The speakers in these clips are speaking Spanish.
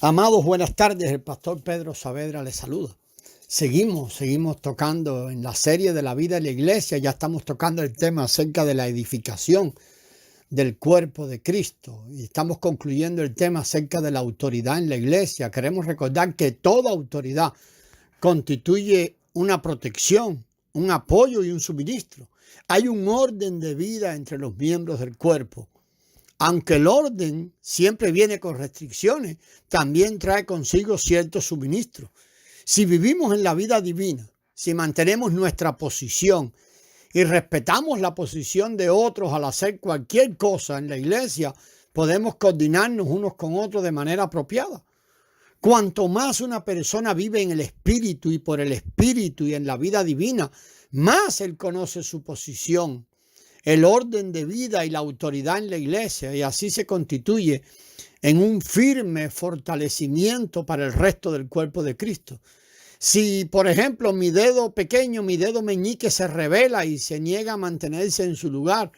Amados, buenas tardes. El pastor Pedro Saavedra les saluda. Seguimos tocando en la serie de la vida de la iglesia. Ya estamos tocando el tema acerca de la edificación del cuerpo de Cristo. Y estamos concluyendo el tema acerca de la autoridad en la iglesia. Queremos recordar que toda autoridad constituye una protección, un apoyo y un suministro. Hay un orden de vida entre los miembros del cuerpo. Aunque el orden siempre viene con restricciones, también trae consigo ciertos suministros. Si vivimos en la vida divina, si mantenemos nuestra posición y respetamos la posición de otros al hacer cualquier cosa en la iglesia, podemos coordinarnos unos con otros de manera apropiada. Cuanto más una persona vive en el Espíritu y por el Espíritu y en la vida divina, más él conoce su posición, el orden de vida y la autoridad en la iglesia, y así se constituye en un firme fortalecimiento para el resto del cuerpo de Cristo. Si, por ejemplo, mi dedo pequeño, mi dedo meñique se revela y se niega a mantenerse en su lugar,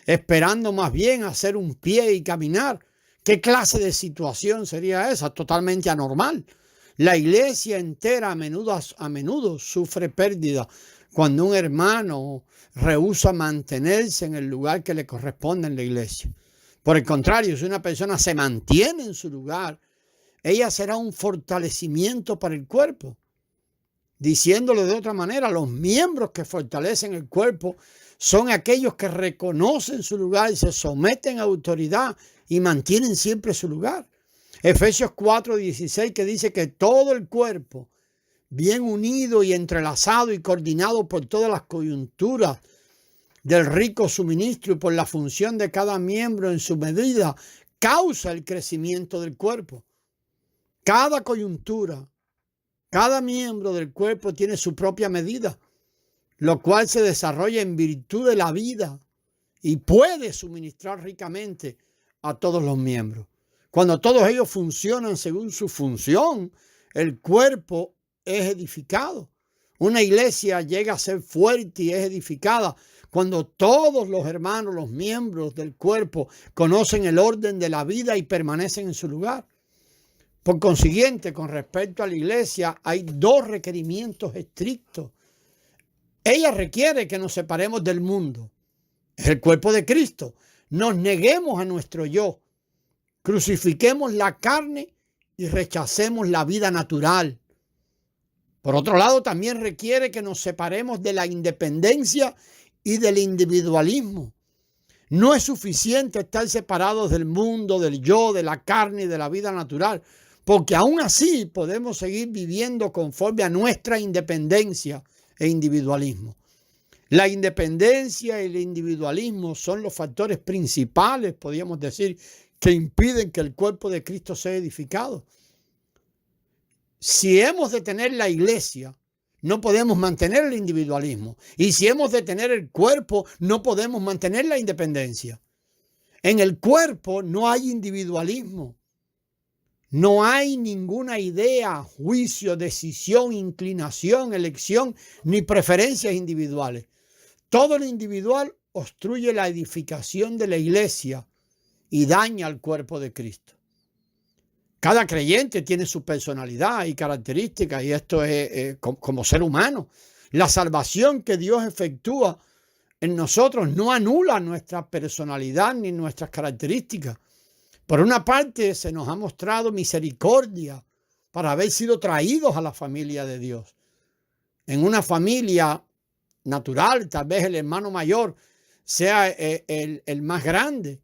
esperando más bien hacer un pie y caminar, ¿qué clase de situación sería esa? Totalmente anormal. La iglesia entera a menudo sufre pérdida cuando un hermano rehúsa mantenerse en el lugar que le corresponde en la iglesia. Por el contrario, si una persona se mantiene en su lugar, ella será un fortalecimiento para el cuerpo. Diciéndolo de otra manera, los miembros que fortalecen el cuerpo son aquellos que reconocen su lugar y se someten a autoridad y mantienen siempre su lugar. Efesios 4:16, que dice que todo el cuerpo, bien unido y entrelazado y coordinado por todas las coyunturas del rico suministro y por la función de cada miembro en su medida, causa el crecimiento del cuerpo. Cada coyuntura, cada miembro del cuerpo tiene su propia medida, lo cual se desarrolla en virtud de la vida y puede suministrar ricamente a todos los miembros. Cuando todos ellos funcionan según su función, el cuerpo es edificado. Una iglesia llega a ser fuerte y es edificada cuando todos los hermanos, los miembros del cuerpo, conocen el orden de la vida y permanecen en su lugar. Por consiguiente, con respecto a la iglesia, hay dos requerimientos estrictos. Ella requiere que nos separemos del mundo. Es el cuerpo de Cristo. Nos neguemos a nuestro yo. Crucifiquemos la carne y rechacemos la vida natural. Por otro lado, también requiere que nos separemos de la independencia y del individualismo. No es suficiente estar separados del mundo, del yo, de la carne y de la vida natural, porque aún así podemos seguir viviendo conforme a nuestra independencia e individualismo. La independencia y el individualismo son los factores principales, podríamos decir, que impiden que el cuerpo de Cristo sea edificado. Si hemos de tener la iglesia, no podemos mantener el individualismo. Y si hemos de tener el cuerpo, no podemos mantener la independencia. En el cuerpo no hay individualismo. No hay ninguna idea, juicio, decisión, inclinación, elección, ni preferencias individuales. Todo lo individual obstruye la edificación de la iglesia y daña al cuerpo de Cristo. Cada creyente tiene su personalidad y características, y esto es como ser humano. La salvación que Dios efectúa en nosotros no anula nuestra personalidad ni nuestras características. Por una parte, se nos ha mostrado misericordia para haber sido traídos a la familia de Dios. En una familia natural, tal vez el hermano mayor sea el más grande,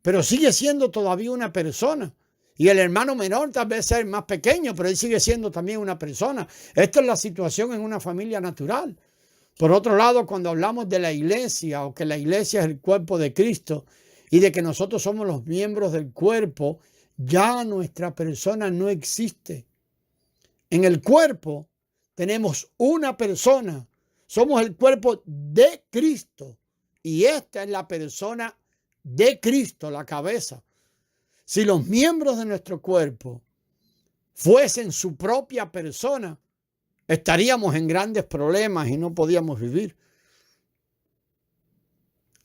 pero sigue siendo todavía una persona. Y el hermano menor tal vez sea el más pequeño, pero él sigue siendo también una persona. Esta es la situación en una familia natural. Por otro lado, cuando hablamos de la iglesia o que la iglesia es el cuerpo de Cristo y de que nosotros somos los miembros del cuerpo, ya nuestra persona no existe. En el cuerpo tenemos una persona. Somos el cuerpo de Cristo y esta es la persona de Cristo, la cabeza. Si los miembros de nuestro cuerpo fuesen su propia persona, estaríamos en grandes problemas y no podíamos vivir.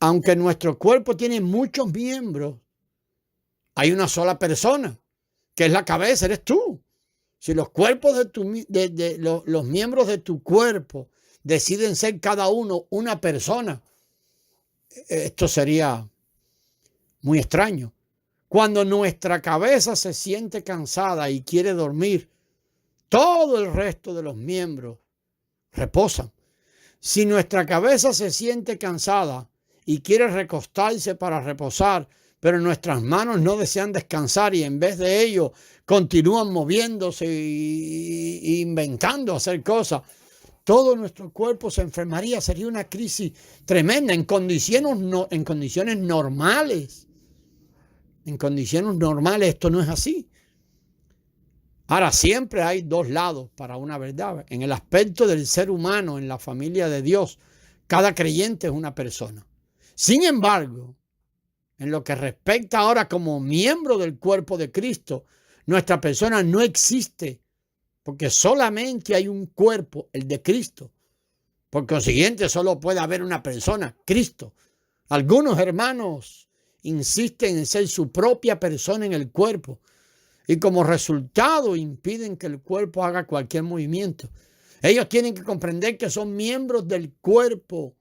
Aunque nuestro cuerpo tiene muchos miembros, hay una sola persona que es la cabeza, eres tú. Si los cuerpos los miembros de tu cuerpo deciden ser cada uno una persona, esto sería muy extraño. Cuando nuestra cabeza se siente cansada y quiere dormir, todo el resto de los miembros reposan. Si nuestra cabeza se siente cansada y quiere recostarse para reposar, pero nuestras manos no desean descansar y en vez de ello continúan moviéndose e inventando hacer cosas, todo nuestro cuerpo se enfermaría, sería una crisis tremenda en condiciones normales. En condiciones normales esto no es así. Ahora, siempre hay dos lados para una verdad. En el aspecto del ser humano, en la familia de Dios, cada creyente es una persona. Sin embargo, en lo que respecta ahora como miembro del cuerpo de Cristo, nuestra persona no existe, porque solamente hay un cuerpo, el de Cristo. Por consiguiente, solo puede haber una persona, Cristo. Algunos hermanos insisten en ser su propia persona en el cuerpo y como resultado impiden que el cuerpo haga cualquier movimiento. Ellos tienen que comprender que son miembros del cuerpo.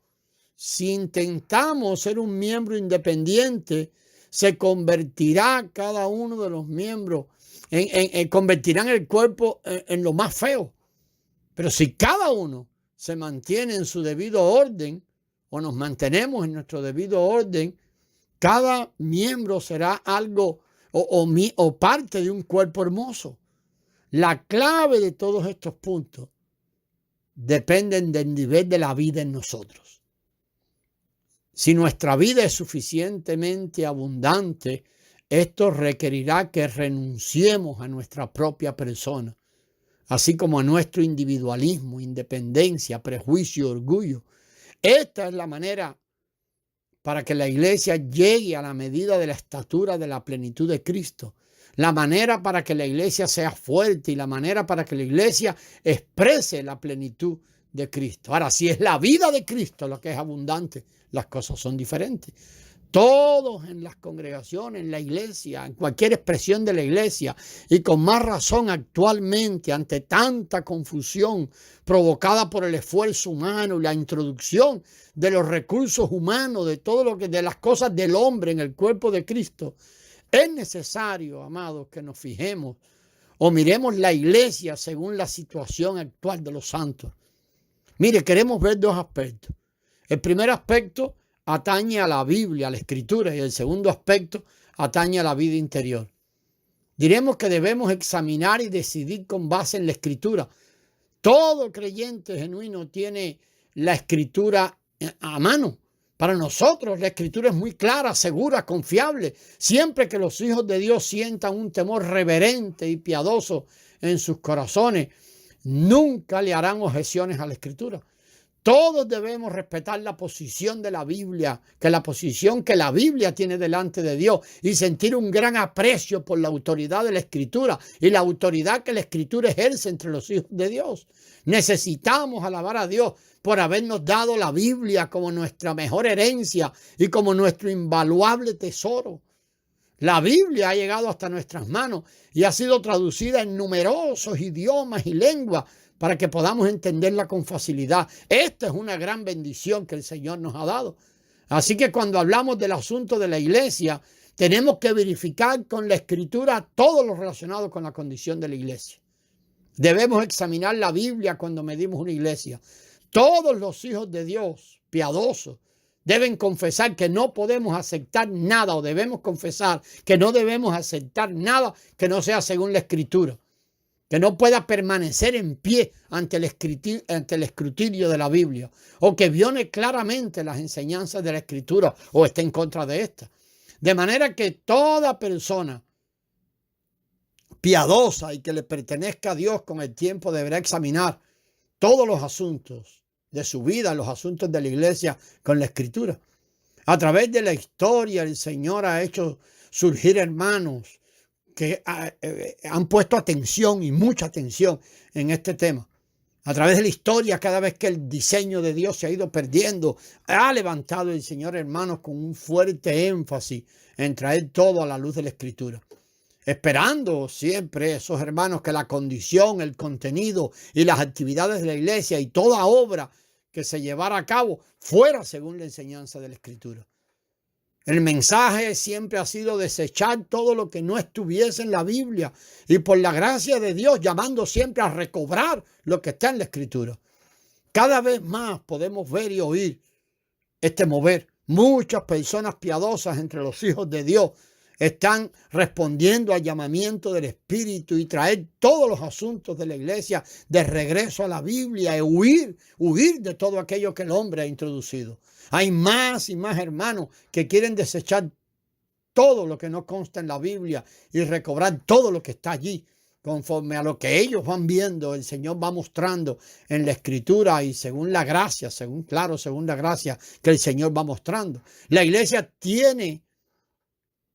Si intentamos ser un miembro independiente, se convertirá cada uno de los miembros, convertirán el cuerpo en lo más feo. Pero si cada uno se mantiene en su debido orden, o nos mantenemos en nuestro debido orden, cada miembro será algo o parte de un cuerpo hermoso. La clave de todos estos puntos dependen del nivel de la vida en nosotros. Si nuestra vida es suficientemente abundante, esto requerirá que renunciemos a nuestra propia persona, así como a nuestro individualismo, independencia, prejuicio, orgullo. Esta es la manera para que la iglesia llegue a la medida de la estatura de la plenitud de Cristo. La manera para que la iglesia sea fuerte y la manera para que la iglesia exprese la plenitud de Cristo. Ahora, si es la vida de Cristo lo que es abundante, las cosas son diferentes. Todos en las congregaciones, en la iglesia, en cualquier expresión de la iglesia, y con más razón actualmente ante tanta confusión provocada por el esfuerzo humano y la introducción de los recursos humanos, de todo lo que, de las cosas del hombre en el cuerpo de Cristo, es necesario, amados, que nos fijemos o miremos la iglesia según la situación actual de los santos. Mire, queremos ver dos aspectos. El primer aspecto atañe a la Biblia, a la Escritura, y el segundo aspecto atañe a la vida interior. Diremos que debemos examinar y decidir con base en la Escritura. Todo creyente genuino tiene la Escritura a mano. Para nosotros la Escritura es muy clara, segura, confiable. Siempre que los hijos de Dios sientan un temor reverente y piadoso en sus corazones, nunca le harán objeciones a la Escritura. Todos debemos respetar la posición de la Biblia, que la posición que la Biblia tiene delante de Dios, y sentir un gran aprecio por la autoridad de la Escritura y la autoridad que la Escritura ejerce entre los hijos de Dios. Necesitamos alabar a Dios por habernos dado la Biblia como nuestra mejor herencia y como nuestro invaluable tesoro. La Biblia ha llegado hasta nuestras manos y ha sido traducida en numerosos idiomas y lenguas para que podamos entenderla con facilidad. Esta es una gran bendición que el Señor nos ha dado. Así que cuando hablamos del asunto de la iglesia, tenemos que verificar con la Escritura todo lo relacionado con la condición de la iglesia. Debemos examinar la Biblia cuando medimos una iglesia. Todos los hijos de Dios piadosos deben confesar que no podemos aceptar nada, o debemos confesar que no debemos aceptar nada que no sea según la Escritura, que no pueda permanecer en pie ante el escrutinio de la Biblia, o que viole claramente las enseñanzas de la Escritura o esté en contra de esta. De manera que toda persona piadosa y que le pertenezca a Dios con el tiempo deberá examinar todos los asuntos de su vida, los asuntos de la iglesia con la Escritura. A través de la historia el Señor ha hecho surgir hermanos que han puesto atención y mucha atención en este tema. A través de la historia, cada vez que el diseño de Dios se ha ido perdiendo, ha levantado el Señor hermanos con un fuerte énfasis en traer todo a la luz de la Escritura. esperando siempre esos hermanos que la condición, el contenido y las actividades de la iglesia y toda obra que se llevara a cabo fuera según la enseñanza de la Escritura. El mensaje siempre ha sido desechar todo lo que no estuviese en la Biblia y por la gracia de Dios llamando siempre a recobrar lo que está en la Escritura. Cada vez más podemos ver y oír este mover. Muchas personas piadosas entre los hijos de Dios están respondiendo al llamamiento del Espíritu y traer todos los asuntos de la iglesia de regreso a la Biblia y huir de todo aquello que el hombre ha introducido. Hay más y más hermanos que quieren desechar todo lo que no consta en la Biblia y recobrar todo lo que está allí. Conforme a lo que ellos van viendo, el Señor va mostrando en la Escritura y según la gracia, según la gracia que el Señor va mostrando. La iglesia tiene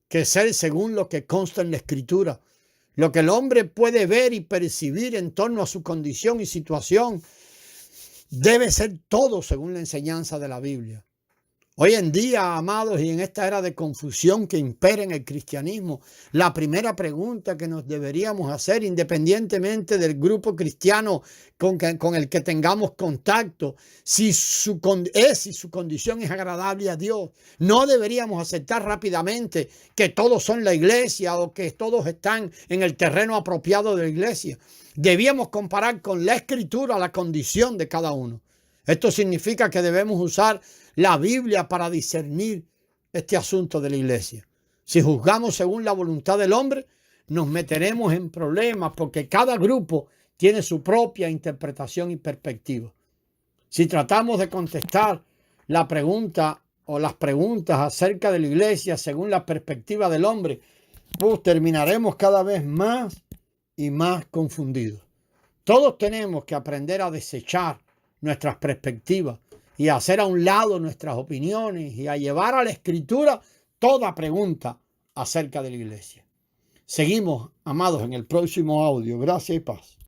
que ser según lo que consta en la Escritura. Lo que el hombre puede ver y percibir en torno a su condición y situación debe ser todo según la enseñanza de la Biblia. Hoy en día, amados, y en esta era de confusión que impera en el cristianismo, la primera pregunta que nos deberíamos hacer, independientemente del grupo cristiano con el que tengamos contacto, si su condición es agradable a Dios, no deberíamos aceptar rápidamente que todos son la iglesia o que todos están en el terreno apropiado de la iglesia. Debíamos comparar con la Escritura la condición de cada uno. Esto significa que debemos usar la Biblia para discernir este asunto de la iglesia. Si juzgamos según la voluntad del hombre, nos meteremos en problemas porque cada grupo tiene su propia interpretación y perspectiva. Si tratamos de contestar la pregunta o las preguntas acerca de la iglesia según la perspectiva del hombre, pues terminaremos cada vez más y más confundidos. Todos tenemos que aprender a desechar nuestras perspectivas y a hacer a un lado nuestras opiniones y a llevar a la Escritura toda pregunta acerca de la iglesia. Seguimos, amados, en el próximo audio. Gracias y paz.